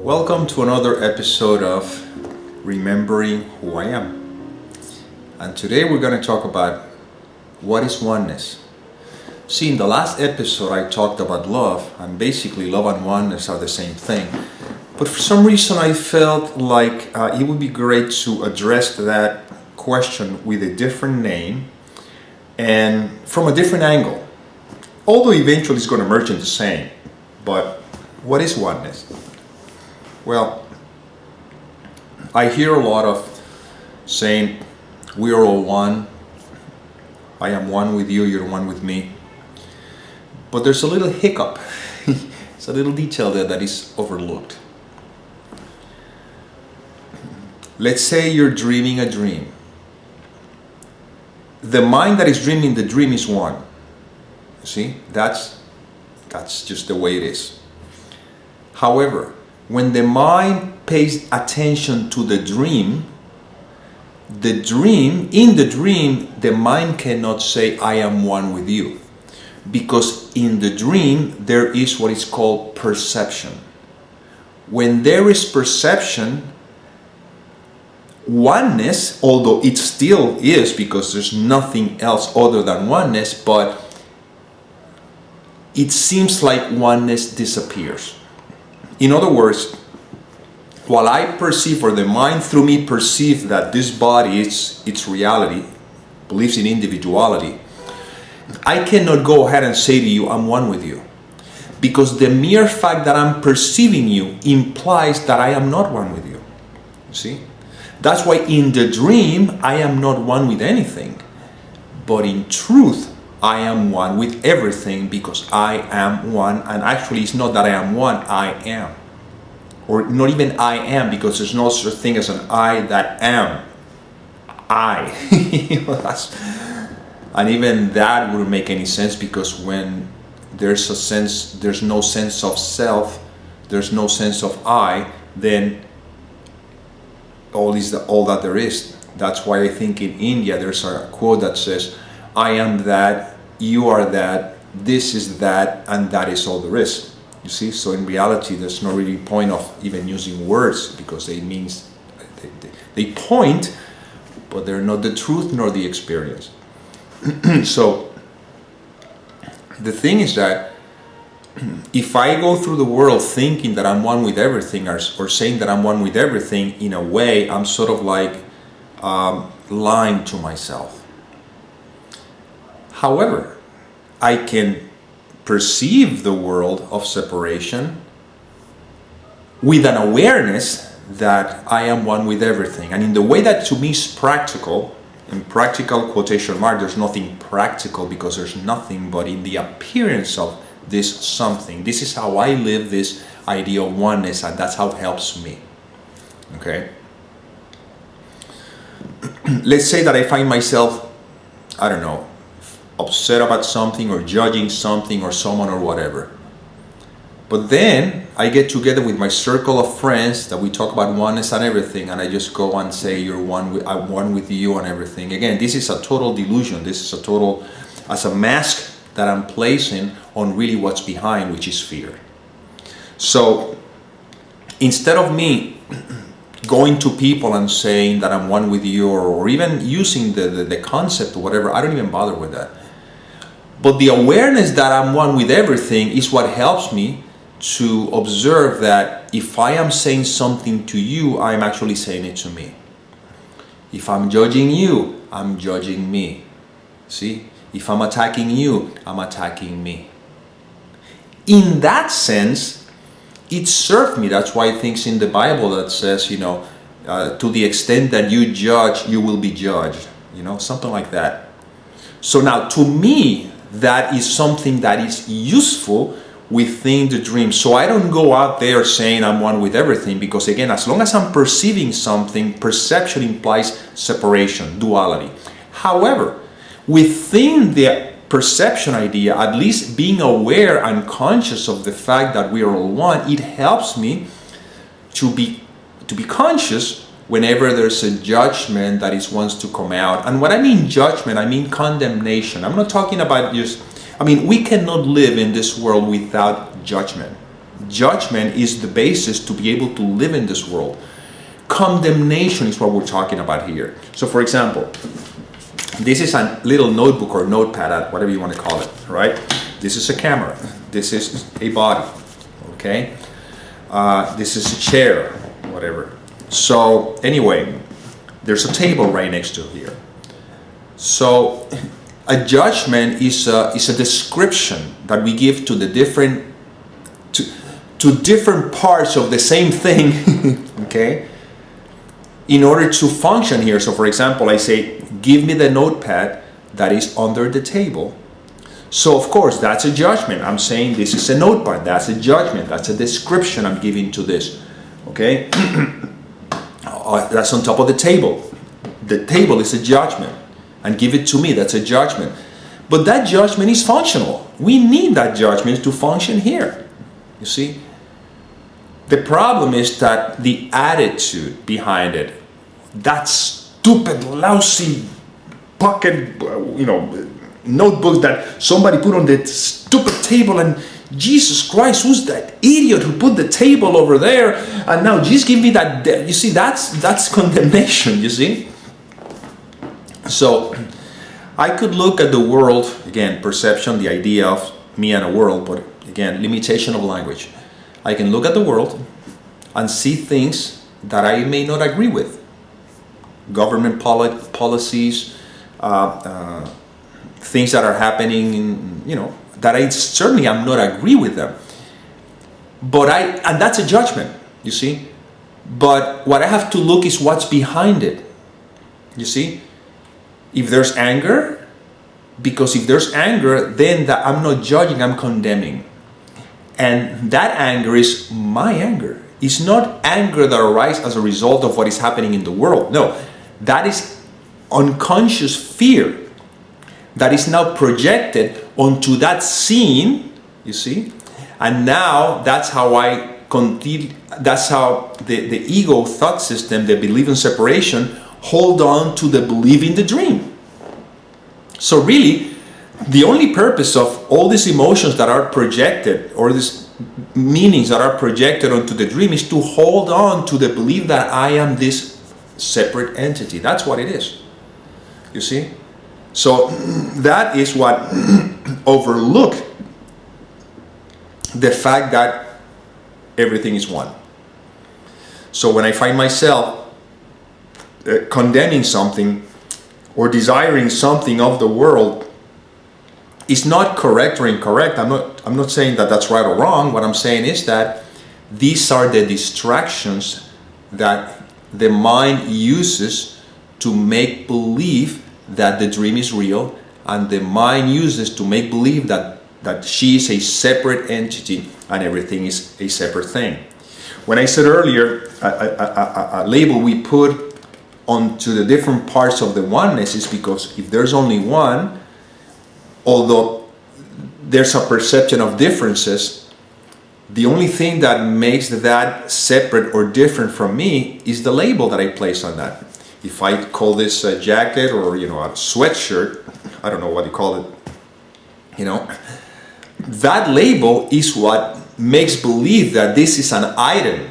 Welcome to another episode of Remembering Who I Am. And today we're going to talk about what is oneness. See, in the last episode I talked about love, and basically love and oneness are the same thing. But for some reason I felt like it would be great to address that question with a different name and from a different angle. Although eventually it's going to merge into the same. But what is oneness? Well, I hear a lot of saying, we are all one. I am one with you, you're one with me. But there's a little hiccup. It's a little detail there that is overlooked. Let's say you're dreaming a dream. The mind that is dreaming the dream is one. See, that's just the way it is. However, when the mind pays attention to the dream, in the dream, the mind cannot say, I am one with you. Because in the dream, there is what is called perception. When there is perception, oneness, although it still is because there's nothing else other than oneness, but it seems like oneness disappears. In other words, while I perceive, or the mind through me perceive that this body is its reality, believes in individuality, I cannot go ahead and say to you, I'm one with you. Because the mere fact that I'm perceiving you implies that I am not one with you. See? That's why in the dream, I am not one with anything. But in truth, I am one with everything because I am one. And actually, it's not that I am one, I am. Or not even I am, because there's no such thing as an I that am. I. And even that wouldn't make any sense, because when there's no sense of self, there's no sense of I, then all that there is. That's why I think in India there's a quote that says, I am that, you are that, this is that, and that is all there is. You see, so in reality there's no really point of even using words, because they point, but they're not the truth nor the experience. So the thing is that if I go through the world thinking that I'm one with everything, or saying that I'm one with everything, in a way I'm sort of like lying to myself. However, I can perceive the world of separation with an awareness that I am one with everything. And in the way that to me is practical, in practical quotation mark, there's nothing practical because there's nothing, but in the appearance of this something. This is how I live this idea of oneness, and that's how it helps me. Okay? Let's say that I find myself, I don't know, upset about something or judging something or someone or whatever. But then I get together with my circle of friends that we talk about oneness and everything, and I just go and say, I'm one with you and everything. Again, this is a total delusion. This is as a mask that I'm placing on really what's behind, which is fear. So instead of me going to people and saying that I'm one with you, or even using the concept or whatever, I don't even bother with that. But the awareness that I'm one with everything is what helps me to observe that if I am saying something to you, I'm actually saying it to me. If I'm judging you, I'm judging me. See? If I'm attacking you, I'm attacking me. In that sense, it served me. That's why things in the Bible that says, to the extent that you judge, you will be judged. Something like that. So now, to me, that is something that is useful within the dream. So I don't go out there saying I'm one with everything, because again, as long as I'm perceiving something, perception implies separation, duality. However, within the perception idea, at least being aware and conscious of the fact that we are all one, it helps me to be conscious whenever there's a judgment that wants to come out. And what I mean judgment, I mean condemnation. I'm not talking about we cannot live in this world without judgment. Judgment is the basis to be able to live in this world. Condemnation is what we're talking about here. So for example, this is a little notebook or notepad, whatever you want to call it, right? This is a camera. This is a body, okay? This is a chair, whatever. So anyway, there's a table right next to here. So a judgment is a description that we give to the different to different parts of the same thing, okay, in order to function here. So for example, I say, give me the notepad that is under the table. So of course, that's a judgment. I'm saying this is a notepad. That's a judgment. That's a description I'm giving to this, okay? That's on top of the table. The table is a judgment. And give it to me, that's a judgment. But that judgment is functional. We need that judgment to function here, you see? The problem is that the attitude behind it, that stupid, lousy pocket, notebook that somebody put on the stupid table, and Jesus Christ, who's that idiot who put the table over there? And now just give me that. You see, that's condemnation, you see? So I could look at the world, again, perception, the idea of me and a world, but again, limitation of language. I can look at the world and see things that I may not agree with. Government policies, things that are happening, that I certainly am not agree with them. And that's a judgment, you see. But what I have to look is what's behind it, you see. If there's anger, because if there's anger, then I'm not judging, I'm condemning. And that anger is my anger. It's not anger that arises as a result of what is happening in the world. No, that is unconscious fear that is now projected onto that scene, you see. And now that's how the ego thought system, the belief in separation, hold on to the belief in the dream. So really, the only purpose of all these emotions that are projected, or these meanings that are projected onto the dream, is to hold on to the belief that I am this separate entity. That's what it is, you see. So that is what overlook the fact that everything is one. So when I find myself condemning something or desiring something of the world, it's not correct or incorrect. I'm not saying that that's right or wrong. What I'm saying is that these are the distractions that the mind uses to make believe that the dream is real, and the mind uses to make believe that she is a separate entity and everything is a separate thing. When I said earlier, a label we put onto the different parts of the oneness is because if there's only one, although there's a perception of differences, the only thing that makes that separate or different from me is the label that I place on that. If I call this a jacket or a sweatshirt, I don't know what you call it, that label is what makes believe that this is an item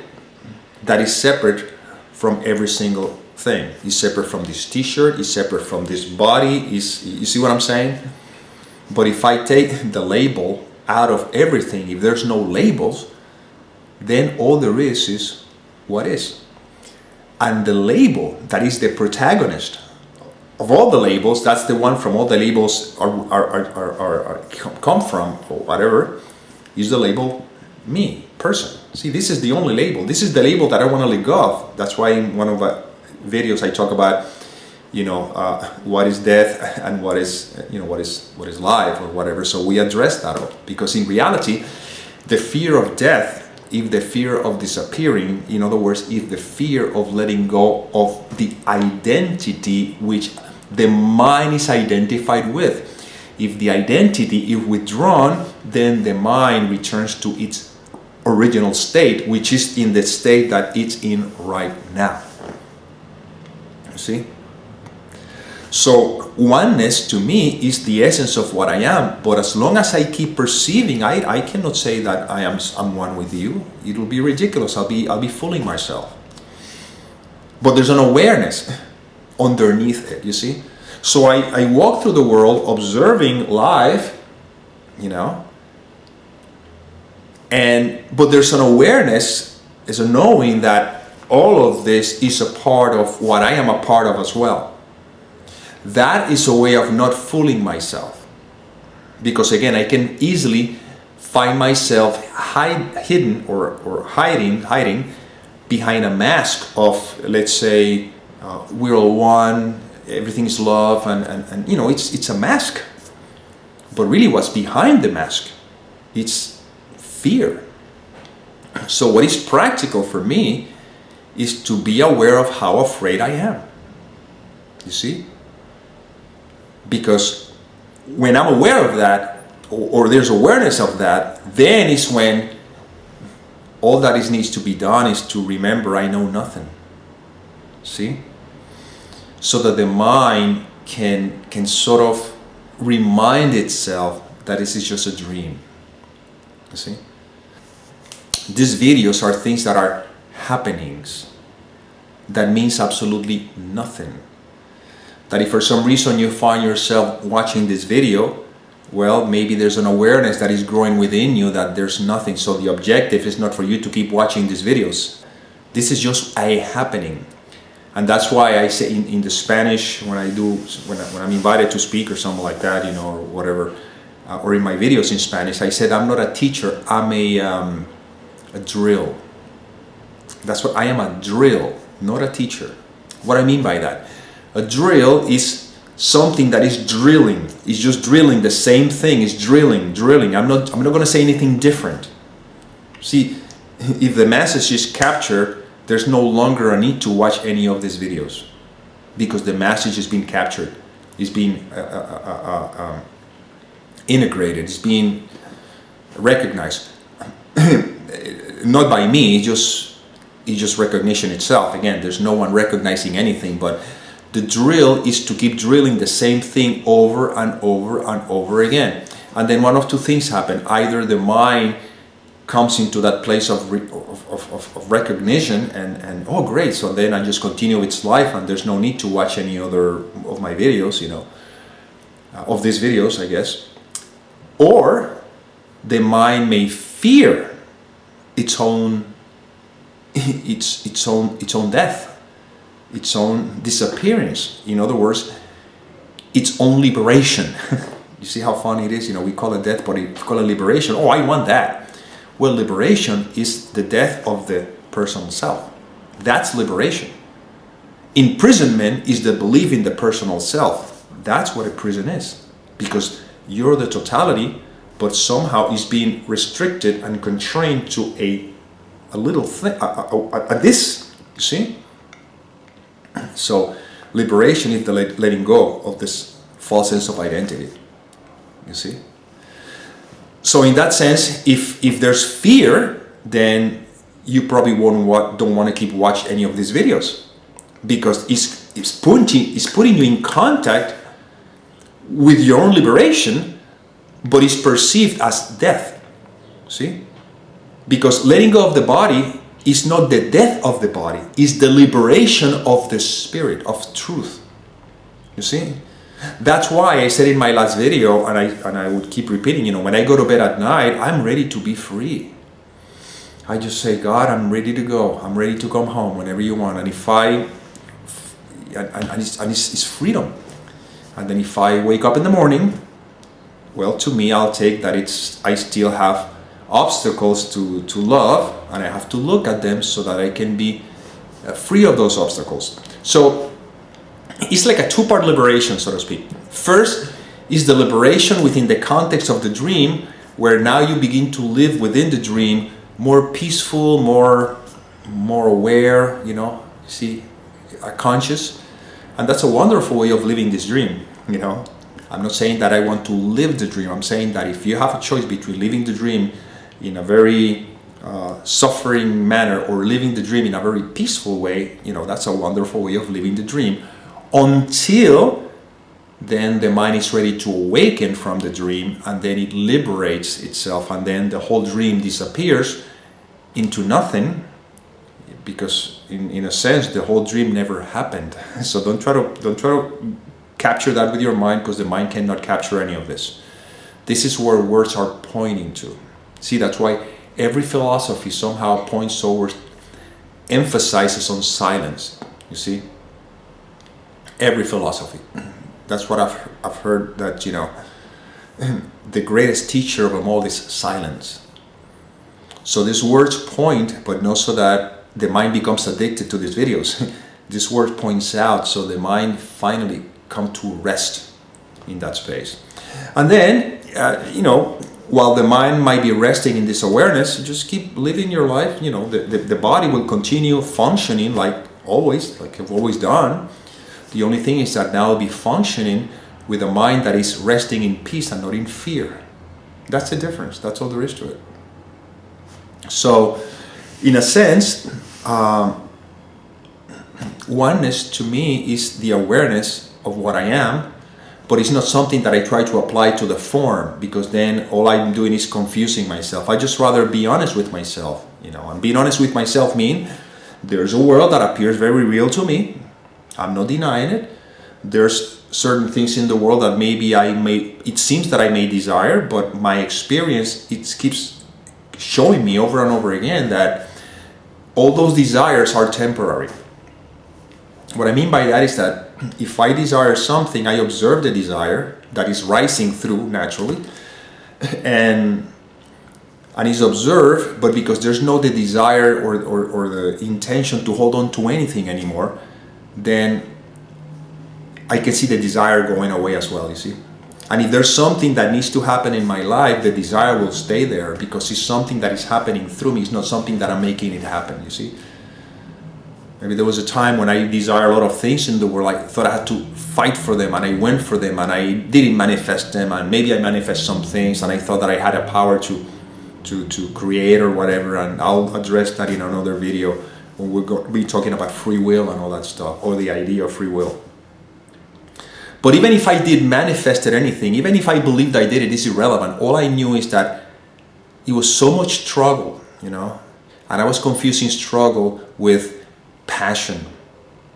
that is separate from every single thing. It's separate from this t-shirt, it's separate from this body, you see what I'm saying? But if I take the label out of everything, if there's no labels, then all there is what is. And the label that is the protagonist of all the labels, that's the one from all the labels come from, or whatever, is the label me, person. See, this is the only label. This is the label that I want to let go of. That's why in one of the videos I talk about, what is death and what is life or whatever. So we address that all, because in reality, the fear of death, if the fear of disappearing, in other words, if the fear of letting go of the identity which the mind is identified with, if the identity is withdrawn, then the mind returns to its original state, which is in the state that it's in right now. You see? So oneness to me is the essence of what I am. But as long as I keep perceiving, I cannot say that I'm one with you. It'll be ridiculous. I'll be fooling myself. But there's an awareness underneath it, you see. So I walk through the world observing life, you know. But there's an awareness, is a knowing that all of this is a part of what I am a part of as well. That is a way of not fooling myself. Because again, I can easily find myself hiding behind a mask of, let's say, we're all one, everything is love, and you know, it's a mask. But really what's behind the mask, it's fear. So what is practical for me is to be aware of how afraid I am. You see? Because when I'm aware of that, or there's awareness of that, then is when all that needs to be done is to remember I know nothing. See? So that the mind can sort of remind itself that this is just a dream. You see? These videos are things that are happenings. That means absolutely nothing. That if for some reason you find yourself watching this video, well, maybe there's an awareness that is growing within you that there's nothing. So the objective is not for you to keep watching these videos. This is just a happening. And that's why I say in the Spanish, when I'm invited to speak or something like that, you know, or whatever, or in my videos in Spanish, I said I'm not a teacher, I'm a drill. That's what I am, a drill, not a teacher. What I mean by that? A drill is something that is drilling. It's just drilling the same thing. It's drilling. I'm not going to say anything different. See, if the message is captured, there's no longer a need to watch any of these videos because the message is being captured. It's being integrated. It's being recognized. Not by me. It's just recognition itself. Again, there's no one recognizing anything, but the drill is to keep drilling the same thing over and over and over again. And then one of two things happen. Either the mind comes into that place of recognition and oh great, so then I just continue its life and there's no need to watch any other of my videos, you know, of these videos, I guess. Or the mind may fear its own death. Its own disappearance. In other words, its own liberation. You see how funny it is? You know, we call it death, but we call it liberation. Oh, I want that. Well, liberation is the death of the personal self. That's liberation. Imprisonment is the belief in the personal self. That's what a prison is. Because you're the totality, but somehow is being restricted and constrained to a little thing, this, you see? So liberation is the letting go of this false sense of identity. You see? So in that sense, if there's fear, then you probably don't want to keep watching any of these videos because it's putting you in contact with your own liberation, but it's perceived as death. See? Because letting go of the body is not the death of the body, it's the liberation of the spirit, of truth. You see? That's why I said in my last video, and I would keep repeating, you know, when I go to bed at night, I'm ready to be free. I just say, God, I'm ready to go. I'm ready to come home whenever you want. And it's freedom. And then if I wake up in the morning, well, to me, I'll take that I still have obstacles to love, and I have to look at them so that I can be free of those obstacles. So it's like a two-part liberation, so to speak. First is the liberation within the context of the dream, where now you begin to live within the dream more peaceful, more aware, you know, see, conscious. And that's a wonderful way of living this dream, you know. I'm not saying that I want to live the dream. I'm saying that if you have a choice between living the dream in a very suffering manner or living the dream in a very peaceful way, you know, that's a wonderful way of living the dream until then the mind is ready to awaken from the dream, and then it liberates itself, and then the whole dream disappears into nothing, because in a sense the whole dream never happened. So don't try to capture that with your mind, because the mind cannot capture any of this. This is where words are pointing to. See, that's why every philosophy somehow points towards, emphasizes on silence. You see, every philosophy. That's what I've heard, that, you know, the greatest teacher of them all is silence. So these words point, but not so that the mind becomes addicted to these videos. This word points out so the mind finally come to rest in that space. And then, you know, while the mind might be resting in this awareness, just keep living your life. You know, the body will continue functioning like always, like you've always done. The only thing is that now it'll be functioning with a mind that is resting in peace and not in fear. That's the difference. That's all there is to it. So, in a sense, oneness to me is the awareness of what I am, but it's not something that I try to apply to the form, because then all I'm doing is confusing myself. I just rather be honest with myself, you know. And being honest with myself means there's a world that appears very real to me. I'm not denying it. There's certain things in the world that maybe it seems that I may desire, but my experience, it keeps showing me over and over again that all those desires are temporary. What I mean by that is that if I desire something, I observe the desire that is rising through naturally, and it's observed, but because there's no the desire or the intention to hold on to anything anymore, then I can see the desire going away as well, you see. And if there's something that needs to happen in my life, the desire will stay there, because it's something that is happening through me. It's not something that I'm making it happen, you see. Maybe there was a time when I desired a lot of things in the world. I thought I had to fight for them, and I went for them, and I didn't manifest them, and maybe I manifest some things, and I thought that I had a power to create or whatever, and I'll address that in another video when we'll be talking about free will and all that stuff, or the idea of free will. But even if I did manifested anything, even if I believed I did it, it's irrelevant. All I knew is that it was so much struggle, you know, and I was confusing struggle with passion.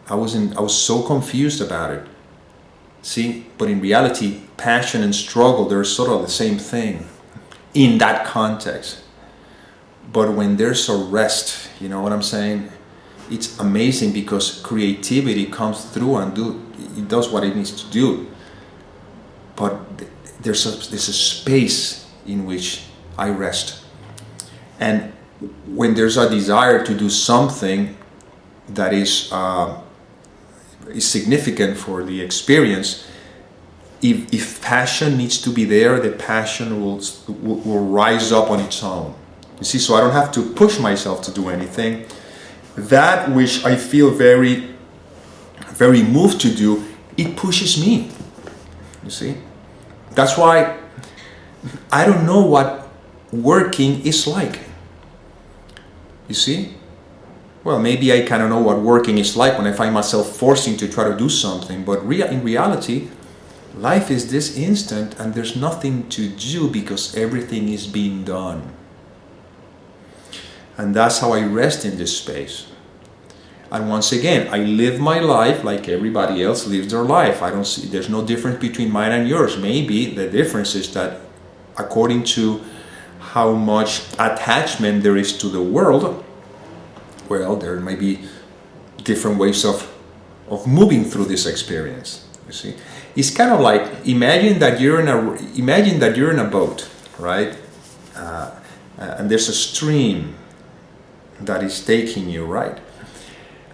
I was so confused about it. See, but in reality, passion and struggle, they're sort of the same thing in that context. But when there's a rest, you know what I'm saying? It's amazing, because creativity comes through and it does what it needs to do. But there's a space in which I rest. And when there's a desire to do something that is significant for the experience, if passion needs to be there, the passion will rise up on its own. You see, so I don't have to push myself to do anything. That which I feel very, very moved to do, it pushes me. You see, that's why I don't know what working is like. You see, well, maybe I kind of know what working is like when I find myself forcing to try to do something, but in reality, life is this instant, and there's nothing to do because everything is being done. And that's how I rest in this space. And once again, I live my life like everybody else lives their life. I don't see, there's no difference between mine and yours. Maybe the difference is that according to how much attachment there is to the world, well, there may be different ways of moving through this experience. You see, it's kind of like imagine that you're in a boat, right? And there's a stream that is taking you, right?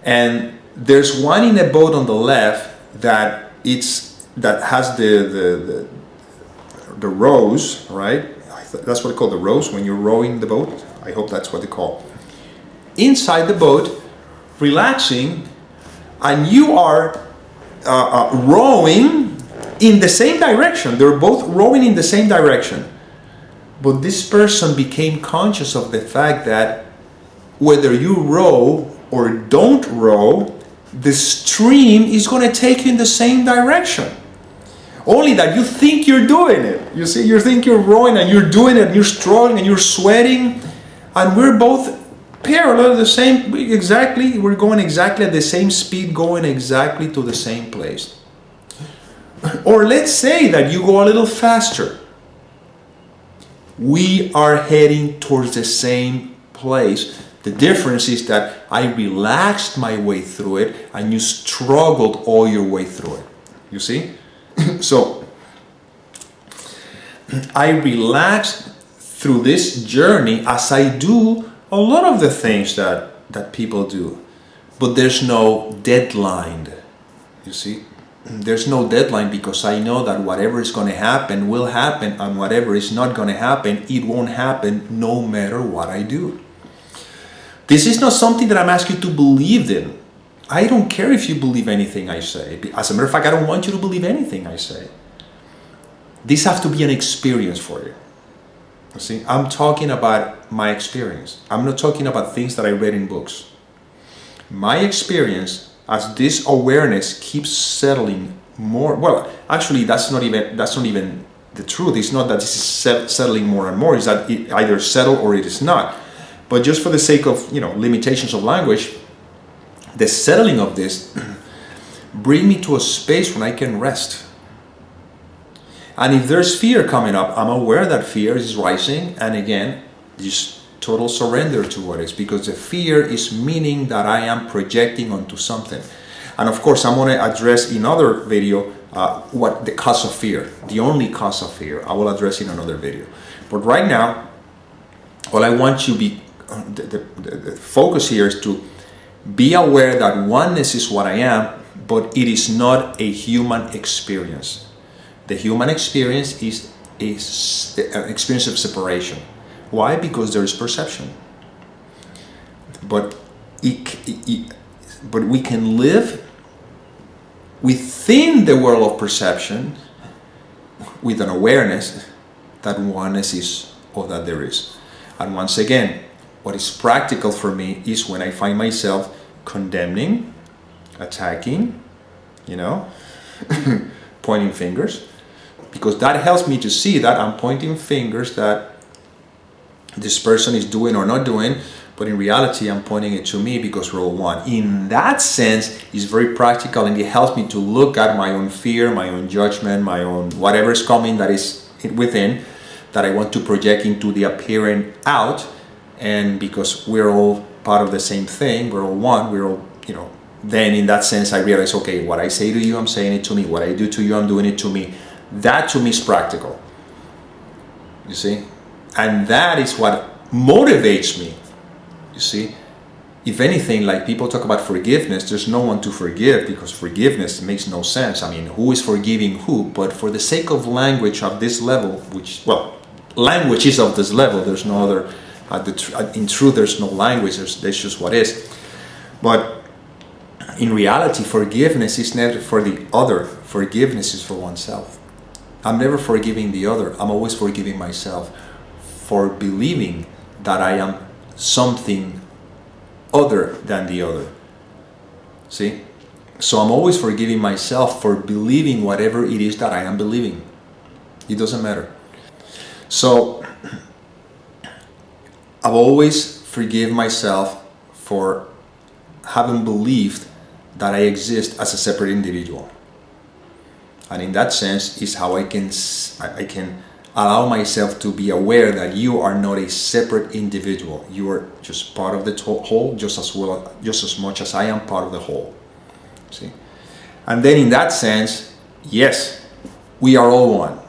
And there's one in a boat on the left that has the rows, right? That's what they call the rows when you're rowing the boat. I hope that's what they call. Inside the boat, relaxing, and you are rowing in the same direction. They're both rowing in the same direction. But this person became conscious of the fact that whether you row or don't row, the stream is going to take you in the same direction. Only that you think you're doing it. You see, you think you're rowing and you're doing it, and you're struggling and you're sweating, and we're both parallel, the same, exactly, we're going exactly at the same speed, going exactly to the same place. Or let's say that you go a little faster. We are heading towards the same place. The difference is that I relaxed my way through it and you struggled all your way through it. You see? So I relaxed through this journey as I do a lot of the things that people do. But there's no deadline. You see? There's no deadline because I know that whatever is going to happen will happen, and whatever is not going to happen, it won't happen no matter what I do. This is not something that I'm asking you to believe in. I don't care if you believe anything I say. As a matter of fact, I don't want you to believe anything I say. This has to be an experience for you. You see, I'm talking about my experience. I'm not talking about things that I read in books. My experience, as this awareness keeps settling more, well, actually that's not even the truth. It's not that this is settling more and more. It's that it either settle or it is not. But just for the sake of, limitations of language, the settling of this bring me to a space when I can rest. And if there's fear coming up, I'm aware that fear is rising, and again, just total surrender to what is, because the fear is meaning that I am projecting onto something. And of course, I'm going to address in another video what the cause of fear, the only cause of fear. I will address in another video. But right now, all I want you to be, the focus here is to be aware that oneness is what I am, but it is not a human experience. The human experience is an experience of separation. Why? Because there is perception. But we can live within the world of perception with an awareness that oneness is all that there is. And once again, what is practical for me is when I find myself condemning, attacking, pointing fingers, because that helps me to see that I'm pointing fingers that this person is doing or not doing, but in reality I'm pointing it to me because we're all one. In that sense, it's very practical, and it helps me to look at my own fear, my own judgment, my own whatever is coming that is within, that I want to project into the appearing out. And because we're all part of the same thing, we're all one, we're all, then in that sense I realize, okay, what I say to you, I'm saying it to me. What I do to you, I'm doing it to me. That to me is practical. You see? And that is what motivates me. You see? If anything, like people talk about forgiveness, there's no one to forgive because forgiveness makes no sense. I mean, who is forgiving who? But for the sake of language of this level, language is of this level, there's no other, in truth, there's no language, there's just what is. But in reality, forgiveness is never for the other. Forgiveness is for oneself. I'm never forgiving the other. I'm always forgiving myself for believing that I am something other than the other. See? So I'm always forgiving myself for believing whatever it is that I am believing. It doesn't matter. So I've always forgiven myself for having believed that I exist as a separate individual. And in that sense is how I can allow myself to be aware that you are not a separate individual. You are just part of the whole, just as much as I am part of the whole. See? And then in that sense, yes, we are all one.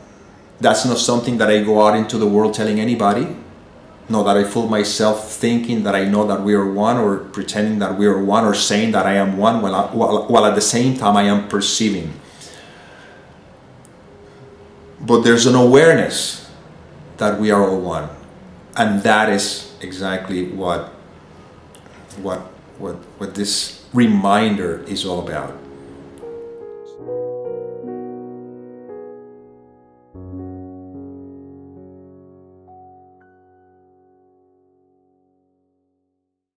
That's not something that I go out into the world telling anybody. Not that I fool myself thinking that I know that we are one, or pretending that we are one, or saying that I am one while at the same time I am perceiving. But there's an awareness that we are all one, and that is exactly what this reminder is all about.